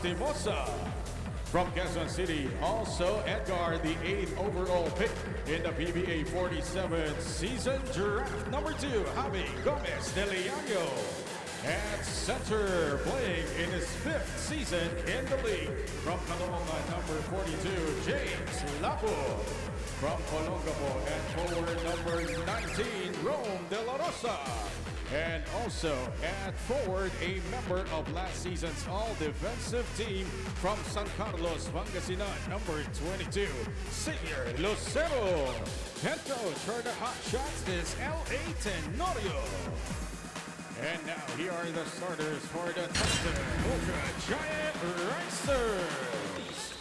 Lastimosa. From Quezon City, also Edgar, the 8th overall pick in the PBA 47th season draft. Number 2, Javi Gomez de Leaño. At center, playing in his 5th season in the league. From Caloocan, number 42, James Lapo. From Olongapo, and forward number 19, Rome de la Rosa. And also at forward, a member of last season's all-defensive team from San Carlos, Pangasinan, number 22, Senior Lucero. Head coach for the Hotshots is L.A. Tenorio. And now here are the starters for the Titan Ultra Giant Racers.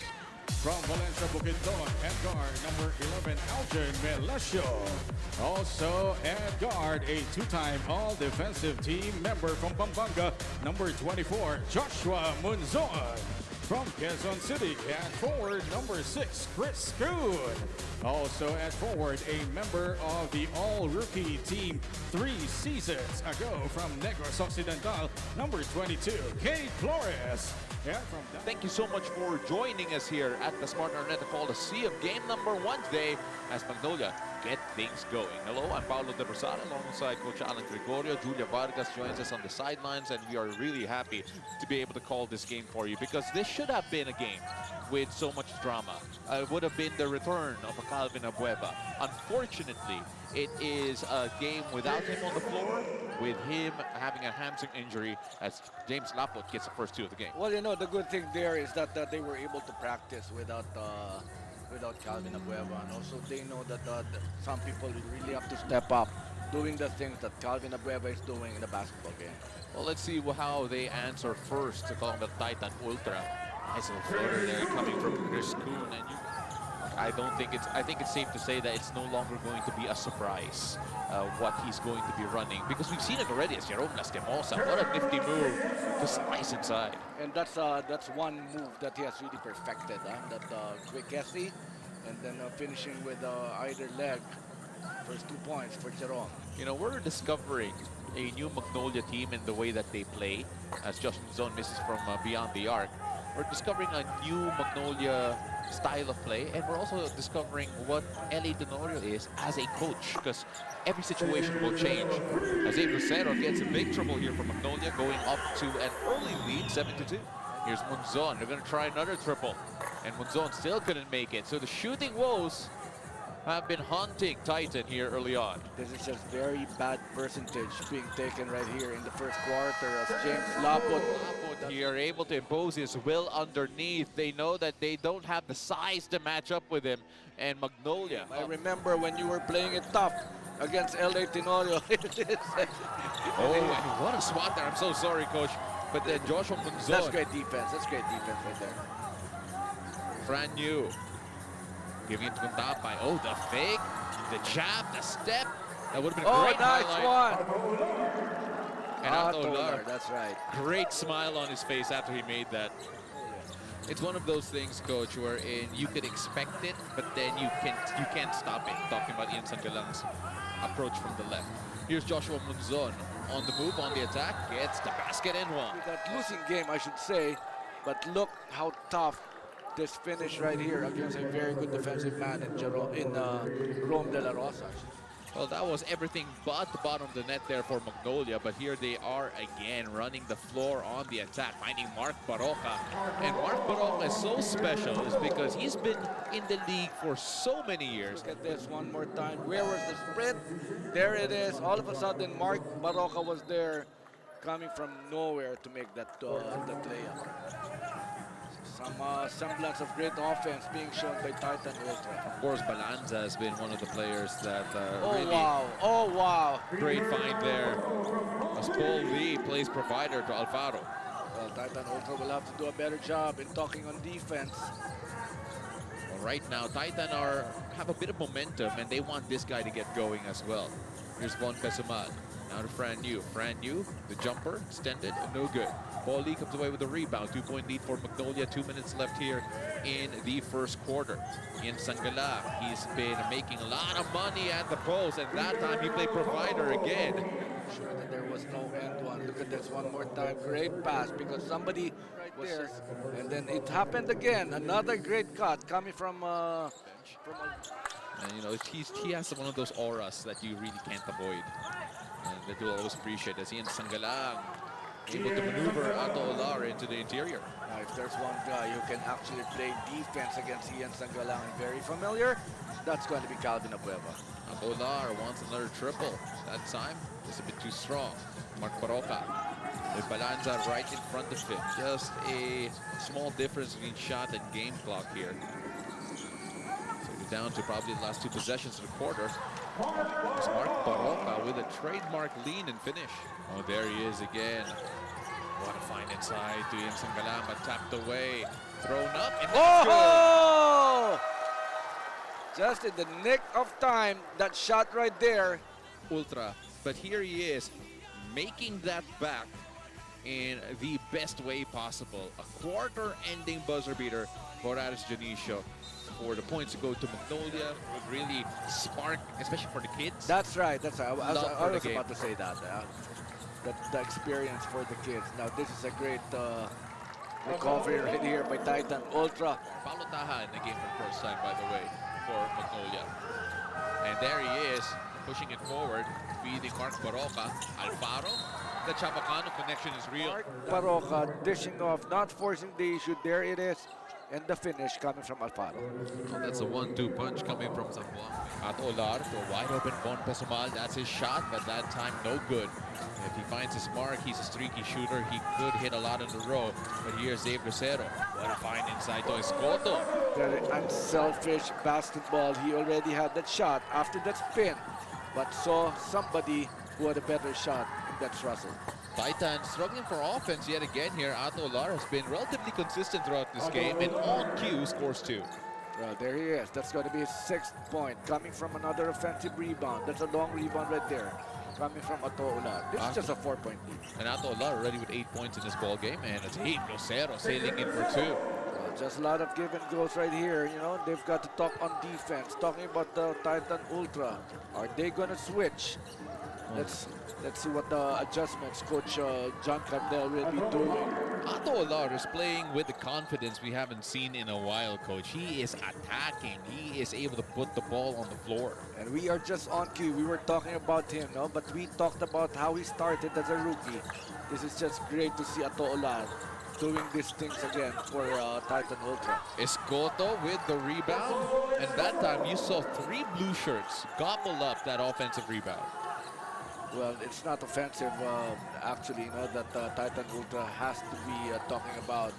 From Valencia, Bukidnon, Edgar, number 11, Aljan Melesio. Also at guard, a 2-time all-defensive team member from Pampanga, number 24, Joshua Munzon. From Quezon City, at forward, number 6, Chris Kuhn. Also at forward, a member of the all-rookie team 3 seasons ago from Negros Occidental, number 22, Kate Flores. Thank you so much for joining us here at the Smart ARANETA Coliseum. Game number 1 today as Magnolia get things going. Hello, I'm Paolo De Rosal alongside Coach Alan Gregorio. Julia Vargas joins us on the sidelines, and we are really happy to be able to call this game for you because this should have been a game with so much drama. It would have been the return of a Calvin Abueva. Unfortunately, it is a game without him on the floor, with him having a hamstring injury as James Lapot gets the first 2 of the game. Well, you know, the good thing there is that they were able to practice without Calvin Abueva, and also they know that some people really have to step up doing the things that Calvin Abueva is doing in the basketball game. Well, let's see how they answer first to call the Titan Ultra. Nice little floater there coming from Chris Kuhn, and I think it's safe to say that it's no longer going to be a surprise what he's going to be running, because we've seen it already as Jerome Lastimosa. What a nifty move to slice inside. And that's one move that he has really perfected. That quick SE, and then finishing with either leg. First 2 points for Jerome. You know, we're discovering a new Magnolia team in the way that they play, as Justin Zone misses from beyond the arc. We're discovering a new Magnolia style of play, and we're also discovering what L.A. Tenorio is as a coach, because every situation will change. As Lucero gets in big trouble here for Magnolia, going up to an early lead, 7-2. Here's Munzon. They're going to try another triple, and Munzon still couldn't make it. So the shooting woes have been haunting Titan here early on. This is just very bad percentage being taken right here in the first quarter as James Lapot here able to impose his will underneath. They know that they don't have the size to match up with him, and Magnolia. I remember when you were playing it tough against L.A. Tenorio. Oh, and what a swat there. I'm so sorry, Coach. But then Joshua Munzon. That's great defense. That's great defense right there. Fran Yu giving it to Kuntapay. Oh, the fake, the jab, the step. That would have been a great nice highlight. One. And Tolar, that's right. Great smile on his face after he made that. It's one of those things, Coach, wherein you could expect it, but then you can't stop it. Talking about Ian Sangalang's approach from the left. Here's Joshua Munzon on the move, on the attack, gets the basket and one. That losing game, I should say, but look how tough this finish right here against a very good defensive man in Rome de la Rosa. Well, that was everything but the bottom of the net there for Magnolia, but here they are again running the floor on the attack, finding Mark Baroca. And Mark Baroca is so special is because he's been in the league for so many years. Look at this one more time. Where was the sprint? There it is. All of a sudden, Mark Baroca was there, coming from nowhere to make that the layup. Some semblance of great offense being shown by Titan Ultra. Of course, Balanza has been one of the players that Oh wow! Great find there. As Paul Lee plays provider to Alfaro. Well, Titan Ultra will have to do a better job in talking on defense. Well, right now, Titan have a bit of momentum, and they want this guy to get going as well. Here's Von Pesumal. Now to Fran Yu. Fran Yu, the jumper, extended, no good. Paul Lee comes away with a rebound. 2-point lead for Magnolia. 2 minutes left here in the first quarter. In Sangala, he's been making a lot of money at the post, and that time he played provider again. Sure that there was no end one look at this one more time. Great pass because somebody right there. And then it happened again. Another great cut coming from And you know, he has one of those auras that you really can't avoid. And that you'll always appreciate as Ian Sangalang able to maneuver Ato Olar into the interior. Now, if there's one guy who can actually play defense against Ian Sangalang and very familiar, that's going to be Calvin Abueva. Ato Olar wants another triple. That time, it's a bit too strong. Mark Baroka with Balanza right in front of him. Just a small difference between shot and game clock here. So we're down to probably the last two possessions of the quarter. It's Mark Baroka with a trademark lean and finish. Oh, there he is again. What a find inside to Ian Sangalang, but tapped away. Thrown up, and that's good. Oh! Just in the nick of time, that shot right there. Ultra, but here he is, making that back in the best way possible. A quarter-ending buzzer beater for Aris Janicio. For the points to go to Magnolia would really spark, especially for the kids. That's right, that's right. I Love was for the about to say that. The experience for the kids. Now, this is a great recovery right here by Titan Ultra. Paulo Taha in the game for the first time, by the way, for Magnolia. And there he is, pushing it forward, feeding Mark Baroka. Alfaro, the Chabacano connection is real. Mark Baroka dishing off, not forcing the issue. There it is. And the finish coming from Alfaro. Oh, that's a 1-2 punch coming from Zamboanga. Ato Olar to a wide open Bon Pesumal. That's his shot, but that time no good. If he finds his mark, he's a streaky shooter. He could hit a lot in a row. But here's Dave Rosero. What a find inside to Escoto. Very unselfish basketball. He already had that shot after that spin, but saw somebody who had a better shot, and that's Russell. Titan struggling for offense yet again here. Ato Olar has been relatively consistent throughout this game, and on cue scores 2. Well, there he is. That's going to be his 6th point coming from another offensive rebound. That's a long rebound right there coming from Ato Olar. This is just a 4-point lead. And Ato Olar already with 8 points in this ball game, and it's Dave Rosero sailing in for 2. Well, just a lot of give and goes right here. You know, they've got to talk on defense. Talking about the Titan Ultra. Are they going to switch? Let's see what the adjustments Coach John Cardell will be doing. Ato Olar is playing with the confidence we haven't seen in a while, Coach. He is attacking. He is able to put the ball on the floor. And we are just on cue. We were talking about him, no? But we talked about how he started as a rookie. This is just great to see Ato Olar doing these things again for Titan Ultra. Escoto with the rebound. And that time you saw 3 blue shirts gobble up that offensive rebound. Well, it's not offensive, actually, you know, that Titan Ultra has to be talking about,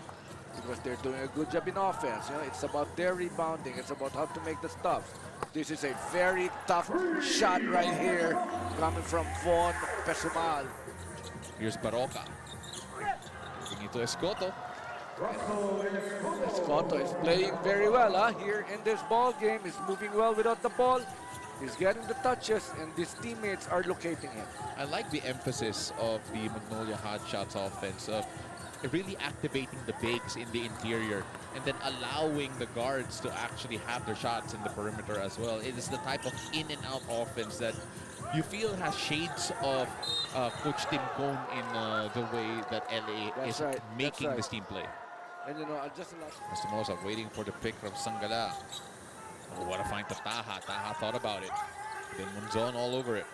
because they're doing a good job in offense. You know, it's about their rebounding. It's about how to make the stops. This is a very tough shot right here coming from Von Pesumal. Here's Baroka. Giving it to Escoto. Escoto is playing very well here in this ball game. He's moving well without the ball. He's getting the touches, and his teammates are locating him. I like the emphasis of the Magnolia Hotshots offense of really activating the bigs in the interior and then allowing the guards to actually have their shots in the perimeter as well. It is the type of in and out offense that you feel has shades of Coach Tim Cone in the way that LA is making this team play. And you know, I just like Estimosa waiting for the pick from Sangala. Oh, what a find to Taha. Taha thought about it. Then Munzon all over it.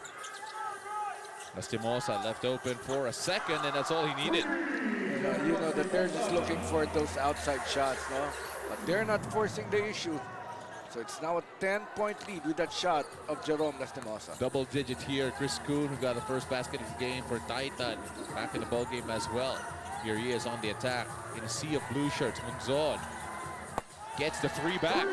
Estimosa left open for a second, and that's all he needed. You know that they're just looking for those outside shots, no? But they're not forcing the issue. So it's now a 10-point lead with that shot of Jerome Lastimosa. Double digit here. Chris Kuhn, who got the first basket of the game for Titan, back in the ball game as well. Here he is on the attack in a sea of blue shirts. Munzon gets the 3 back.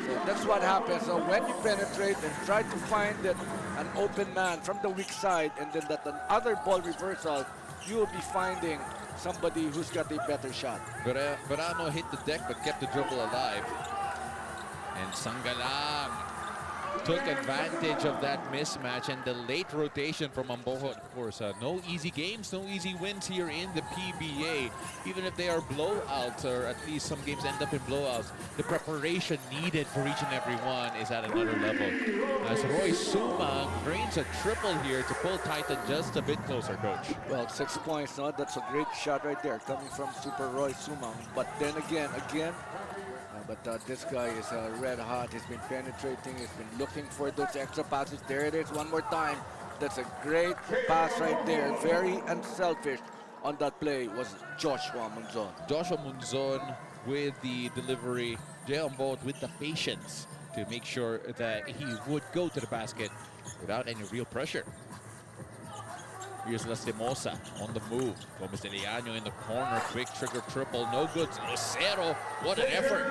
So that's what happens. So when you penetrate and try to find an open man from the weak side, and then that another ball reversal, you will be finding somebody who's got a better shot. Verano hit the deck but kept the dribble alive. And Sangalang took advantage of that mismatch and the late rotation from Ambojo. Of course, no easy games, no easy wins here in the PBA. Even if they are blowouts, or at least some games end up in blowouts, the preparation needed for each and every one is at another level. As Roy Sumang drains a triple here to pull Titan just a bit closer, Coach. Well, 6 points, no? That's a great shot right there coming from Super Roy Sumang. But then again, this guy is red hot. He's been penetrating. He's been looking for those extra passes. There it is one more time. That's a great pass right there. Very unselfish on that play was Joshua Munzon. Joshua Munzon with the delivery. Jeon Boat with the patience to make sure that he would go to the basket without any real pressure. Here's Lastimosa on the move. Gomez de Leano in the corner. Quick trigger triple. No good. Lucero. What an effort.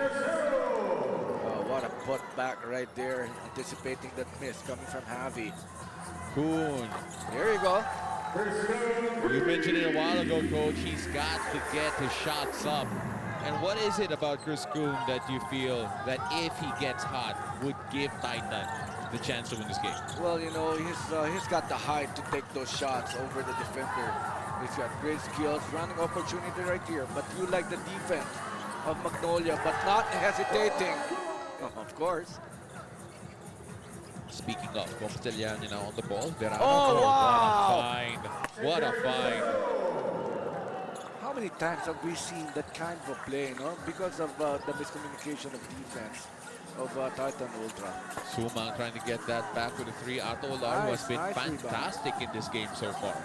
Oh, what a put back right there. Anticipating that miss coming from Javi. Kuhn. There you go. You mentioned it a while ago, Coach. He's got to get his shots up. And what is it about Chris Kuhn that you feel that if he gets hot would give Titan the chance to win this game? Well, you know, he's got the height to take those shots over the defender. He's got great skills, running opportunity right here. But you like the defense of Magnolia, but not hesitating. Oh, of course. Speaking of, Gomez de Leano now on the ball. Verano. Oh, wow! What a find. What a find. How many times have we seen that kind of a play, no? Because of the miscommunication of defense of Titan Ultra. Sumang trying to get that back with a three. Ato Olar, who has been Nice fantastic in this game so far.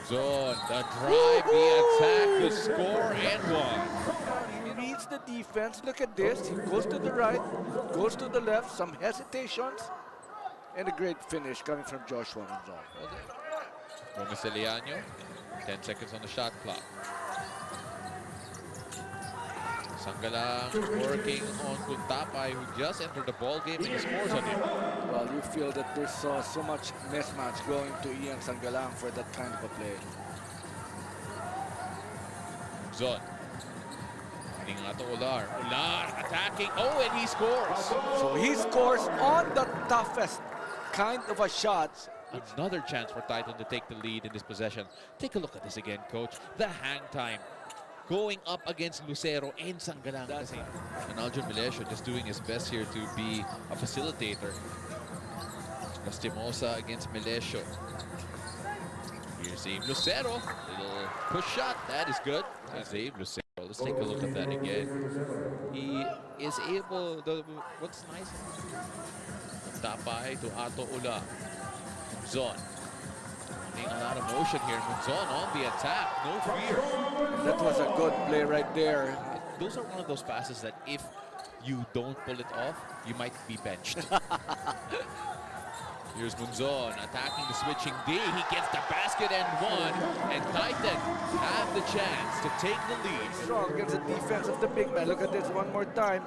Zone, the drive, the attack, the score, and one. He reads the defense. Look at this. He goes to the right, goes to the left, some hesitations, and a great finish coming from Joshua Munzon. Gomez de Leano, 10 seconds on the shot clock. Sanggalang working on Kuntapay, who just entered the ball game, and he scores on him. Well, you feel that there's so much mismatch going to Ian Sanggalang for that kind of a play. Zon. Hindi nga to Ular. Ular attacking. Oh, and he scores. So he scores on the toughest kind of a shot. Another chance for Titan to take the lead in this possession. Take a look at this again, Coach. The hang time. Going up against Lucero and Sanggalang. And Aljun Melesio just doing his best here to be a facilitator. Lastimosa against Melesio. Here's Abe Lucero. Little push shot. That is good. That's Abe Lucero. Let's take a look at that again. He is able, what's nice? Tapay to Ato Ula. Zon. A lot of motion here. Munzon on the attack. No fear. That was a good play right there. Those are one of those passes that if you don't pull it off, you might be benched. Here's Munzon attacking the switching D. He gets the basket and one. And Titan have the chance to take the lead. Strong against the defense of the big man. Look at this one more time.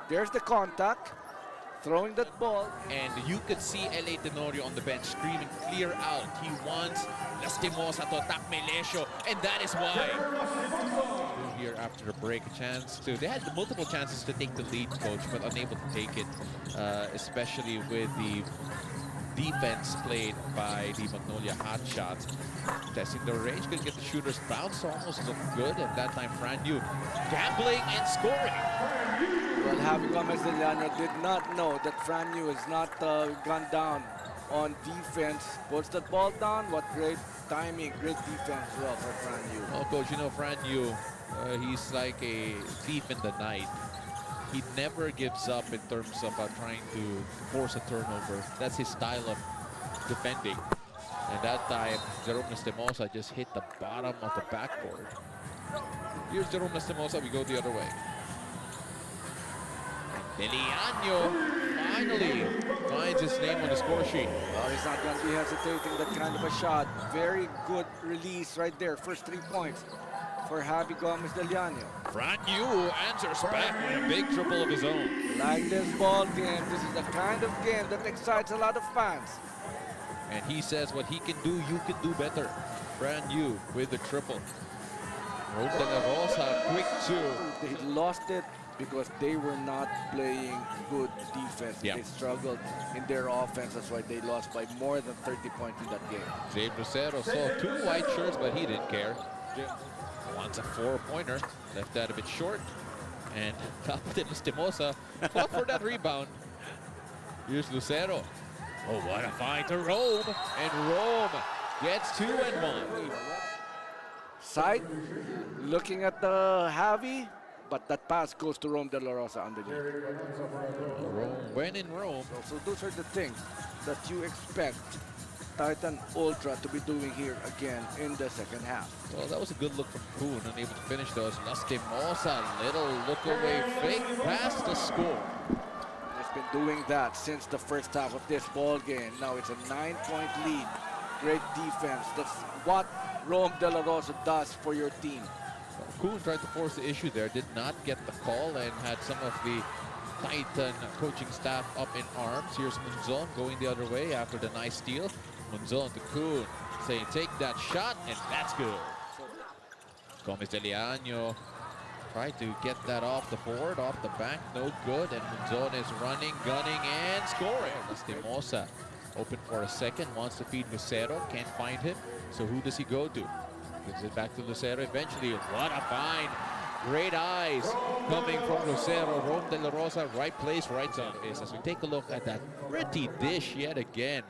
There's the contact. Throwing that ball. And you could see L.A. Tenorio on the bench screaming clear out. He wants Lastimosa to attack Melesio, and that is why. Here after the break, a chance to, they had multiple chances to take the lead, Coach, but unable to take it, especially with the defense played by the Magnolia Hotshots. Testing the range, couldn't get the shooter's bounce, almost looked good, and that time Fran Yu gambling and scoring. Well, Javi Gomez de Leano did not know that Fran Yu has not gone down on defense. Puts the ball down. What great timing, great defense as well for Fran Yu. Oh, Coach, you know, Fran Yu, he's like a thief in the night. He never gives up in terms of trying to force a turnover. That's his style of defending. And that time, Jerome Lastimosa just hit the bottom of the backboard. Here's Jerome Lastimosa. We go the other way. Deliano finally finds his name on the score sheet. Well, he's not going to be hesitating that kind of a shot. Very good release right there. First 3 points for Javi Gomez de Leano. Fran Yu answers back with a big triple of his own. Like this ball game, this is the kind of game that excites a lot of fans. And he says what he can do, you can do better. Fran Yu with the triple. Rome de la Rosa, quick two. He lost it because they were not playing good defense. Yeah. They struggled in their offense. That's why they lost by more than 30 points in that game. James Lucero saw 2 white shirts, but he didn't care. Wants a 4-pointer. Left that a bit short. And Captain Estimosa fought for that rebound. Here's Lucero. Oh, what a find to Rome. And Rome gets 2 and 1. Side, looking at the Javi, but that pass goes to Rome De La Rosa underneath. Rome, when in Rome. So those are the things that you expect Titan Ultra to be doing here again in the second half. Well, that was a good look from Kuhn, unable to finish those. Lastimosa, little look away fake pass to score. He's been doing that since the first half of this ball game. Now it's a 9-point lead. Great defense. That's what Rome De La Rosa does for your team. Kuhn tried to force the issue there, did not get the call, and had some of the Titan coaching staff up in arms. Here's Munzon going the other way after the nice steal. Munzon to Kuhn, saying take that shot, and that's good. Gomez De Leano tried to get that off the board, off the bank, no good, and Munzon is running, gunning, and scoring. Lastimosa open for a second, wants to feed Lucero, can't find him, so who does he go to? Gives it back to Lucero eventually. What a find! Great eyes coming from Lucero. Rome De La Rosa, right place, right time. As we take a look at that pretty dish yet again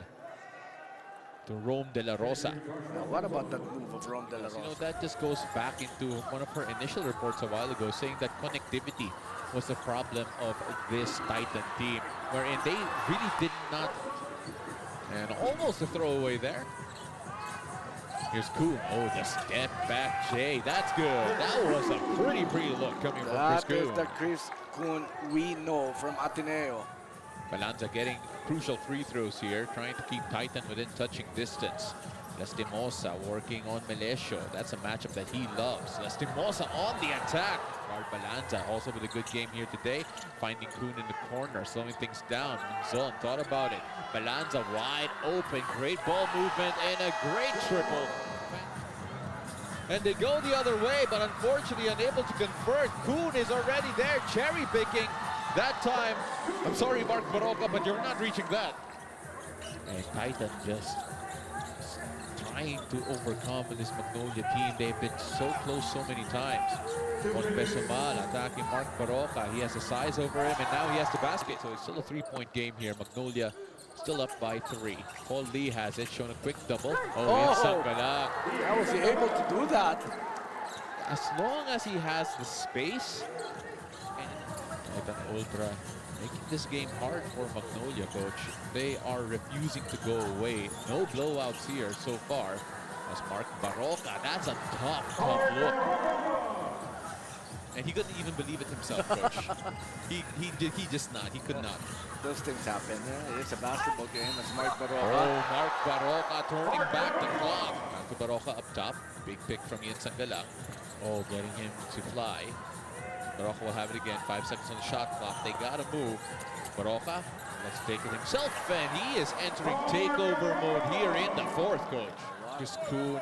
to Rome De La Rosa. Now, what about that move of Rome De La Rosa? You know, that just goes back into one of her initial reports a while ago, saying that connectivity was the problem of this Titan team, wherein they really did not. And almost a throwaway there. Here's Kuhn. Oh, the step back J. That's good. That was a pretty look coming from Chris Kuhn. That is the Chris Kuhn we know from Ateneo. Balanza getting crucial free throws here, trying to keep Titan within touching distance. Lastimosa working on Melesio. That's a matchup that he loves. Lastimosa on the attack. Guard Balanza also with a good game here today. Finding Kuhn in the corner, slowing things down. Zone thought about it. Balanza wide open. Great ball movement and a great triple. And they go the other way, but unfortunately unable to convert. Kuhn is already there, cherry picking. That time, I'm sorry, Mark Baroka, but you're not reaching that. And Titan just trying to overcome this Magnolia team. They've been so close so many times. Juan Besomal attacking Mark Baroka. He has the size over him, and now he has the basket. So it's still a 3-point game here. Magnolia still up by 3. Paul Lee has it, shown a quick double. Oh, it's Sangala. How was he able to do that? As long as he has the space, Titan Ultra making this game hard for Magnolia, coach. They are refusing to go away. No blowouts here so far. As Mark Baroka, that's a tough look. And he couldn't even believe it himself, coach. he could not. Those things happen. It's a basketball game. It's Mark Baroka. Oh, Mark Baroka turning back the clock. Back to Baroka up top. Big pick from Ian Sangala. Oh, getting him to fly. Baroka will have it again. 5 seconds on the shot clock. They gotta move. Baroka, let's take it himself, and he is entering takeover mode here in the 4th, coach. Chris Kuhn,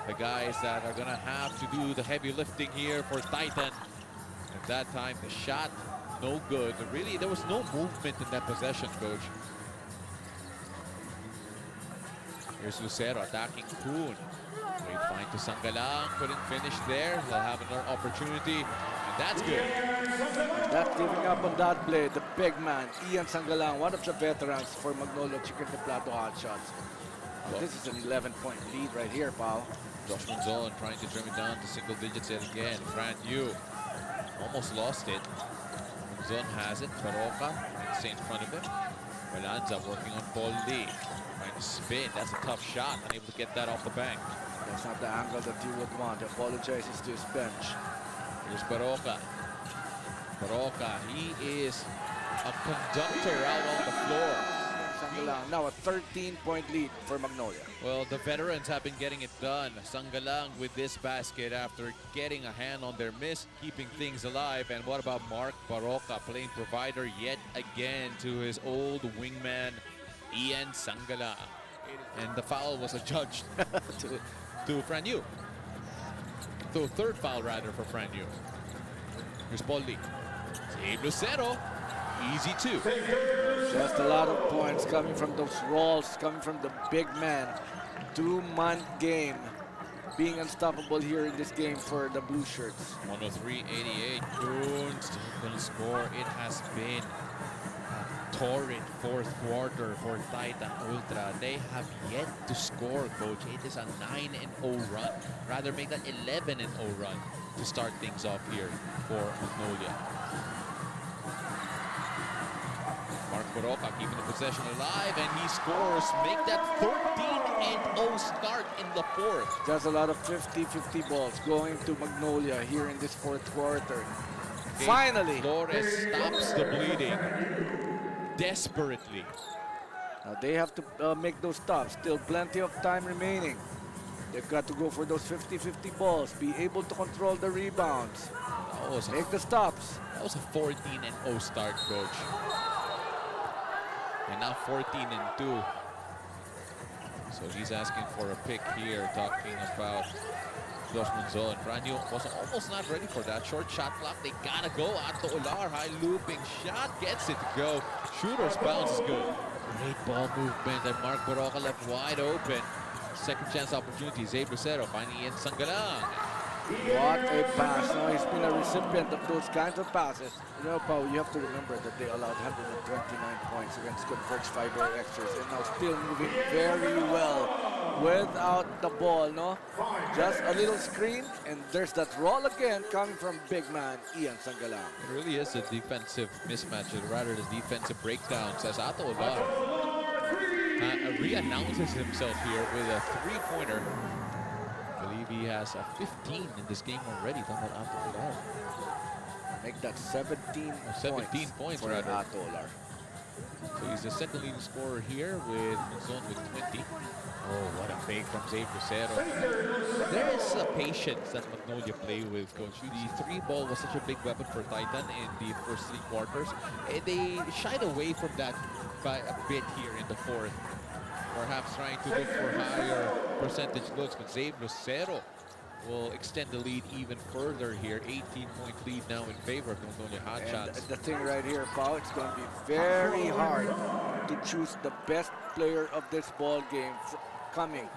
the guys that are gonna have to do the heavy lifting here for Titan. At that time, the shot, no good. Really, there was no movement in that possession, coach. Here's Lucero attacking Kuhn. Great find to Sangalang, couldn't finish there. He'll have another opportunity, and that's good. Not giving up on that play, the big man, Ian Sangalang, one of the veterans for Magnolia Chicken Timplados Hotshots. This is an 11-point lead right here, pal. Josh Munzon trying to trim it down to single digits yet again. Fran Yu almost lost it. Munzon has it. Baroka stay in front of him. Balanza working on Paul Lee. Trying to spin. That's a tough shot. Unable to get that off the bank. That's not the angle that you would want. He apologizes to his bench. Here's Baroka. Baroka, he is a conductor out on the floor. Sangalang, now a 13-point lead for Magnolia. Well, the veterans have been getting it done. Sangalang with this basket after getting a hand on their miss, keeping things alive. And what about Mark Baroka, playing provider yet again to his old wingman, Ian Sangalang. And the foul was adjudged to Fran Yu. So 3rd foul rather for Fran Yu. Here's Paul Lee. Abe Lucero, easy two. Just a lot of points coming from those rolls, coming from the big man. Two-man game. Being unstoppable here in this game for the blue shirts. 103-88. Goon still going to score. It has been a torrid fourth quarter for Titan Ultra. They have yet to score, Coach. It is a 9-0 run. Rather make that 11-0 run to start things off here for Magnolia. Mark Boroca keeping the possession alive, and he scores. Make that 13-0 start in the fourth. Just a lot of 50-50 balls going to Magnolia here in this fourth quarter. Finally! Flores stops the bleeding desperately. Now they have to make those stops. Still plenty of time remaining. They've got to go for those 50-50 balls. Be able to control the rebounds. Make the stops. That was a 14-0 start, Coach. And now 14-2. So he's asking for a pick here, talking about Josh Monzon. Franyo was almost not ready for that. Short shot clock. They gotta go. Atto Ular, high looping shot, gets it to go. Shooter's bounce is good. Great ball movement, and Mark Boroca left wide open. Second chance opportunity. Abe Lucero finding Ian Sangalang. What a pass. Now he's been a recipient of those kinds of passes. You know, Pao, you have to remember that they allowed 129 points against Converge Fiber Extras, and now still moving very well without the ball, no? Just a little screen, and there's that roll again coming from big man Ian Sangalang. It really is a defensive mismatch, or rather the defensive breakdowns, as Atto Ular re-announces himself here with a three-pointer. I believe he has a 15 in this game already. Make that 17 points for rather. Atto Ular. So he's the second leading scorer here with Monzon with 20. Oh, what a fake from Abe Lucero. There is a patience that Magnolia play with, Coach. The three ball was such a big weapon for Titan in the first three quarters. And they shied away from that by a bit here in the fourth. Perhaps trying to look for higher percentage looks, but Abe Lucero will extend the lead even further here. 18-point lead now in favor of Magnolia Hotshots. And the thing right here, Pao, it's going to be very hard to choose the best player of this ball game coming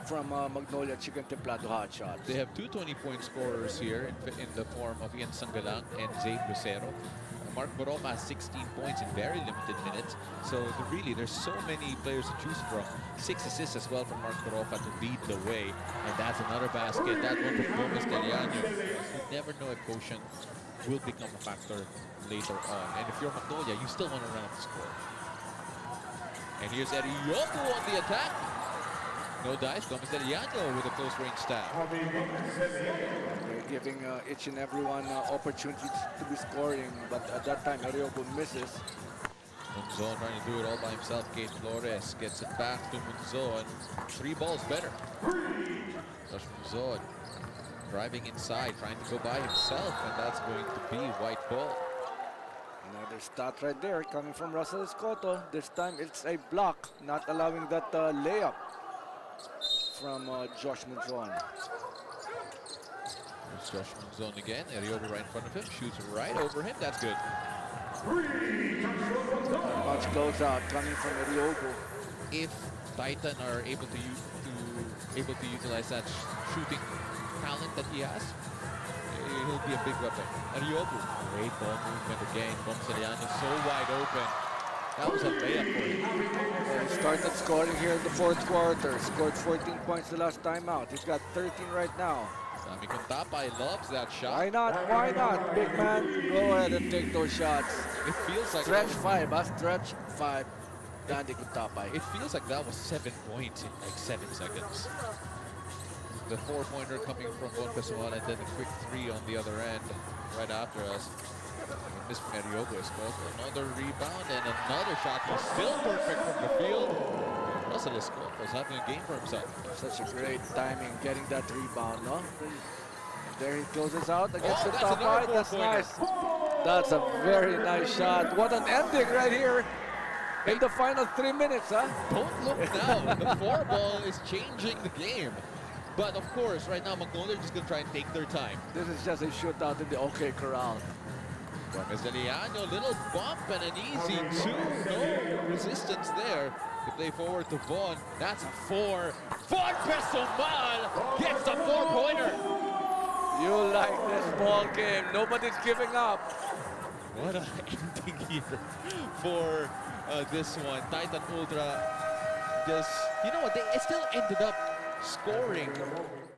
from Magnolia Chicken Timplados Hotshots. They have two 20-point scorers here in the form of Ian Sangalang and Abe Lucero. Mark Boroca has 16 points in very limited minutes. So really, there's so many players to choose from. 6 assists as well from Mark Boroca to lead the way. And that's another basket. That one from Gomez Deliano. You never know if quotient will become a factor later on. And if you're Magnolia, you still want to run up the score. And here's Erioku on the attack. No dice. Gomez Deliano with a close range stab. They're giving each and everyone opportunities to be scoring, but at that time, Erioku misses. Monzon trying to do it all by himself. Kate Flores gets it back to Monzon. 3 balls better. Josh Monzon driving inside, trying to go by himself, and that's going to be white ball. Another stat right there coming from Russell Escoto. This time it's a block, not allowing that layup from Josh Monzon. There's Josh Monzon again. Erioku right in front of him. Shoots right over him. That's good. Much closeout coming from Erioku. If Titan are able to utilize that shooting talent that he has, he'll be a big weapon. Erioku, great ball movement again. Bomseliano so wide open. That was a layup for him. He started scoring here in the fourth quarter. Scored 14 points the last time out. He's got 13 right now. Sammy Contapay loves that shot. Why not? Why not? Big man, go ahead and take those shots. It feels like Stretch 5, stretch 5. Dandy Contapay. It feels like that was 7 points in like 7 seconds. The 4-pointer coming from Bon Pesual, and then a quick 3 on the other end right after us. Miss Erioku is close for another rebound and another shot. He's still perfect from the field. Russell Escoto is having a game for himself. Such a great timing getting that rebound, no? And there he closes out against the that's top another right. That's 4-pointer. nice. That's a very nice shot. What an ending right here in the final 3 minutes, huh? Don't look now. The 4 ball is changing the game. But of course, right now, Magnolia is just going to try and take their time. This is just a shootout in the OK Corral. Gomez de Leano, little bump and an easy 2. No resistance there. To play forward to Vaughn. That's a 4. Vaughn Pesomal gets the 4-pointer. You like this ball game. Nobody's giving up. What an ending here for this one. Titan Ultra just, you know what, they still ended up scoring